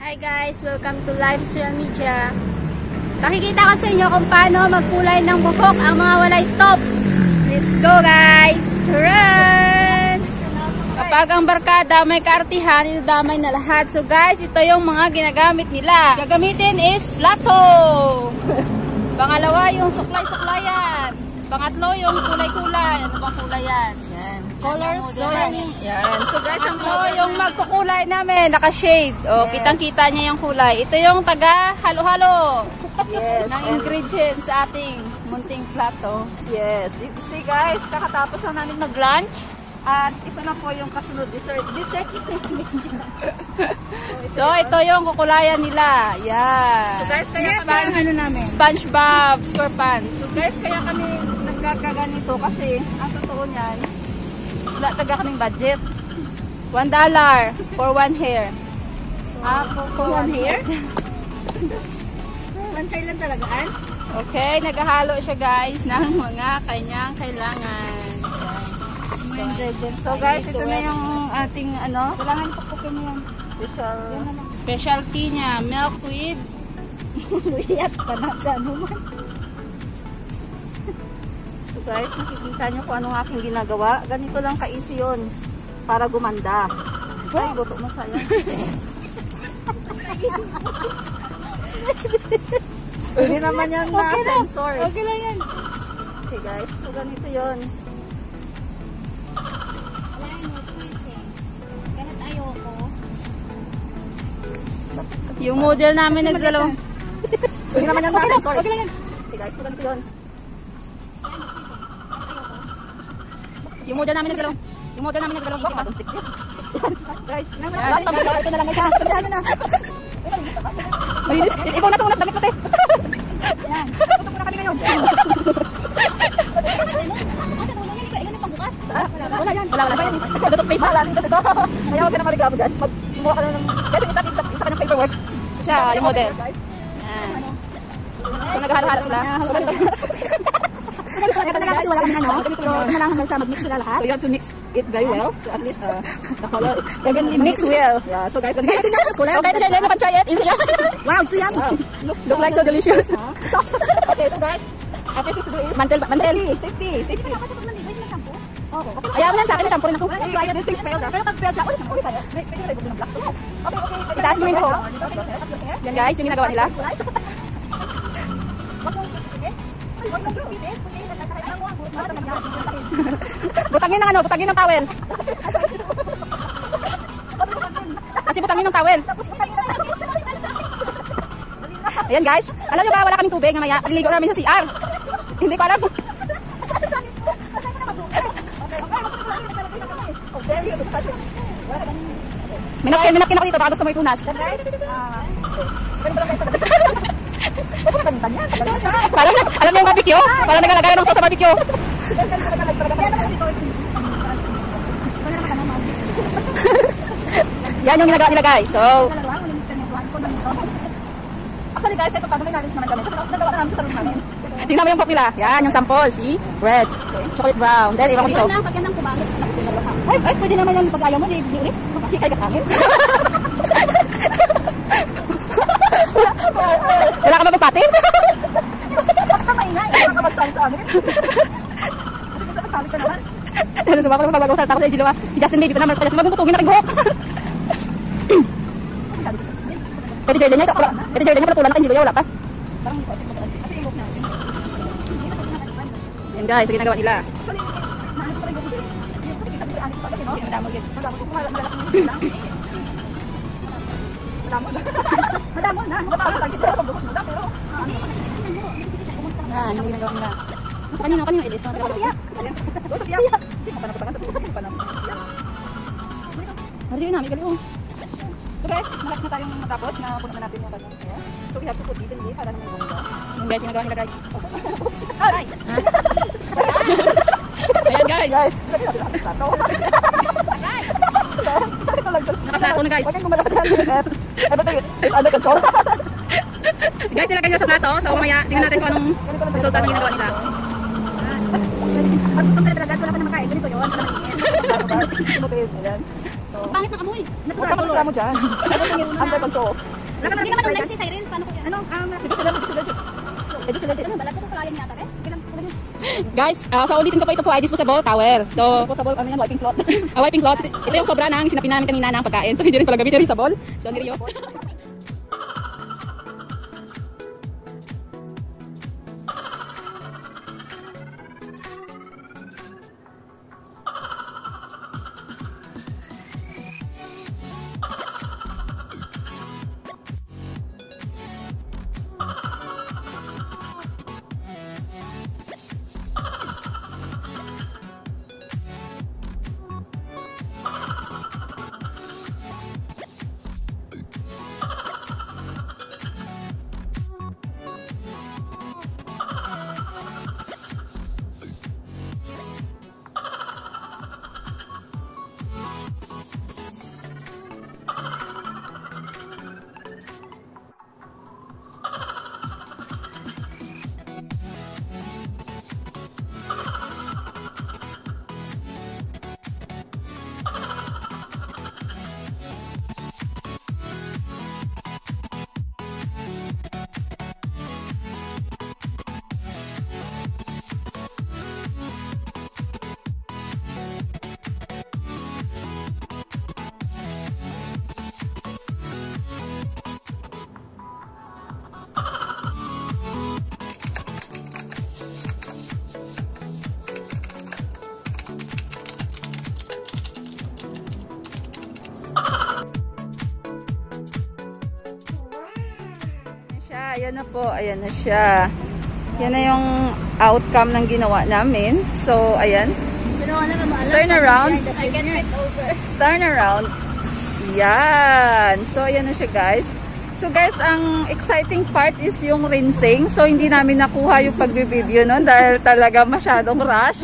Hi guys, welcome to Live Social Media. Pakikita ko sa inyo kung paano magkulay ng buhok ang mga walay tops. Let's go guys! Run! Kapag ang barkada may kaartihan, ito damay na lahat. So guys, ito yung mga ginagamit nila. Gagamitin is plato. Pangalawa yung suklay-suklayan. Pangatlo yung kulay-kulay. Ano bang kulay yan? Yan. Colors. So, yan. So guys, ang yung magkukulay namin, naka-shade. O, kitang-kita niya yung kulay. Ito yung taga halo-halo. Yes. Ng ingredients sa ating munting plato. Yes. See guys, kakatapos na namin mag-lunch. At ito na po yung kasunod dessert. So, ito yung kukulayan nila. Yan. So guys, kaya kami ano namin? SpongeBob SquarePants. So guys, kaya kami nagkakaganito kasi ang totoo niyan, wala taga kaming budget. $1 for one hair. For one hair? One hair lang talagaan? Okay, naghahalo siya guys ng mga kanyang kailangan. So guys, ito na yung ating ano. Kailangan papukin mo yung Specialty niya, milk with Uyat pa na sa ano man. So guys, nakikita nyo kung anong aking ginagawa. Ganito lang ka-easy yun para gumanda. Ay, buto mo sayang. Hindi naman yan na sensor. Okay lang yan. Okay guys, so ganito yun. Yung model namin nagdalaw. Hindi naman yan na sensor. Okay guys, so ganito yun. Yung model namin nagdalaw. Yung model namin nagdalaw. Guys, ito na lang siya. Sabihan nyo na. Malinis. Ikaw na sunas damit pati. Yan. Susok na kami ngayon. Wala yan. Wala. Tutok face. Wala rin dito. Kaya huwag ka na mariglamo dyan. Magmukha ka na ng... Kasi isa ka ng paperwork. Siya, yung model. Yan. So naghahalo-halo sila. Ito na lang kasi wala kami ano. So ito na lang hanggang sa mag-mix sila lahat. So you have to mix it very well. So at least the color Evenly mix well. Yeah, so guys, ganito na ang kulay. Okay, then you can try it. Easy yan. Wow, so yummy. Look like so delicious. Okay, so guys, after this to do is Mantel. safety. Ayaw mo yan sa akin, shampoo rin ako. Try this thing failed. Pero pag failed siya, ulit tayo. Pwede na ibig ng black. Yes. Okay. Itaas mo yung buhok. Yan guys, yung ginagawa nila. Butangin ng towel. Kasi butangin ng towel. Ayan guys, alam nyo ba wala kaming tubig mamaya, nililigo namin sa CR. Hindi ko alam. Minapkin ako dito, baka gusto mo itunas. Parang, alam niyo yung barbecue? Parang nagalagay ng sauce sa barbecue. Yan yung ginagawa nila guys. So, actually guys, ito pag may knowledge naman kami. Kasi nagawa na namin sa salon namin. tingnan mo yung pork nila. Yan, yung sample. See? Red. Chocolate brown. Then, iwan ko dito. Pag yan ang kumangit, ay, pwede naman yan pag ayaw mo. Di ulit. Makikay ka sa akin. Wala ka ba magpatin? Maingay. Wala ka magsali sa amin. Kasi kung sasali ka naman. Ano naman ako magbago salta ko sa Gilwa. Si Justin Baby pa naman. Pwede magputugin na kay buhok. Pwede Jordan niya. Pwede Jordan niya. Pero tulan na kay Gilwa. Wala pa. Kasi yung buhok namin. Yan guys, sa ginagawa nila. Madamol na. Yan, yung ginagawa nila. Mas kanino edis. Marito yun namin, galing. So guys, malapit na tayong matapos na punta natin yung kanyang hair. So we have to put evenly para naman yung ganda. Yung guys, ginagawa nila guys. Ay! Ayan guys. Guys! Nakaplato na guys. Huwag kang gumalapit yan. Everything is under control. Guys, nilagay nyo sa plato. So mamaya, tingnan natin kung anong resulta ng ginagawa nila. Pag gutom ka na talaga, wala ka na makain. Ganito yun. Wala mainis. Pangit na kamoy. Huwag ka magreklamo dyan. Everything is under control. Hindi naman ang nagsi siren. Paano ko yan? Ano? Dito sila. Dito sila. Ano, balat ko kalalim yata eh? Guys, sa ulitin ko po, ito po ay disposable towel. So, Disposable, ano yan, wiping cloth. wiping cloths. Ito yung sobra ng sinapin namin kanina ng pagkain. So, hindi rin pala gamitin yung sabon. So, niriyos. Ayan na po, ayan na siya. Yan na yung outcome ng ginawa namin. So, ayan. Turn around. I can fit over. Turn around. Yan. So, ayan na siya, guys. So, guys, ang exciting part is yung rinsing. So, hindi namin nakuha yung pagbibideo nun dahil talaga masyadong rush.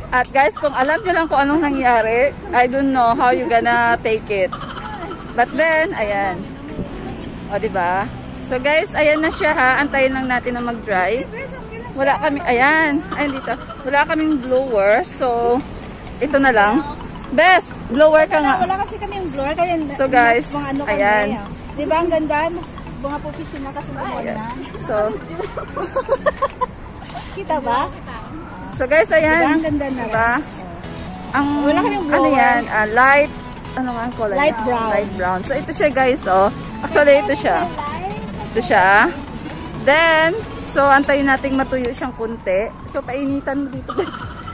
At guys, kung alam nyo lang kung anong nangyari, I don't know how you gonna take it. But then, ayan. O, diba? So guys, ayan na siya ha. Antayin lang natin na mag-dry. Wala kami, ayan. Ayan dito. Wala kaming blower. So, ito na lang. Best, blower ka nga. Wala kasi kami yung blower. Kaya So guys, ano ayan. Di ba ang ganda? Mas mga professional kasi naman na. So, Kita ba? so guys, ayan. Diba ang ganda na Diba? Ang, Wala kaming ano blower. yan, light, ano nga ang kulay? Light niya? brown. Light brown. So, ito siya guys, oh. Actually, ito siya. Ito siya. Then, so, antayin nating matuyo siyang kunti. So, painitan mo dito.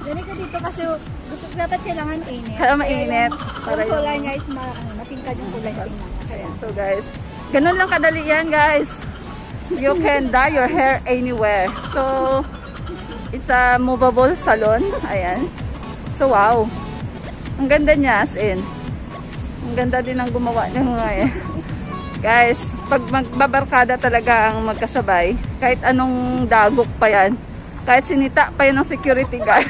Dali ka dito kasi gusto dapat kailangan init. Kaya mainit. Para Yung kulay yung- niya is matingkad yung kulay na tingnan. Kaya. So guys, ganun lang kadali yan guys. You can dye your hair anywhere. So, it's a movable salon. Ayan. So wow. Ang ganda niya as in. Ang ganda din ang gumawa ng mga guys, pag magbabarkada talaga ang magkasabay, kahit anong dagok pa yan, kahit sinita pa yan ng security guard.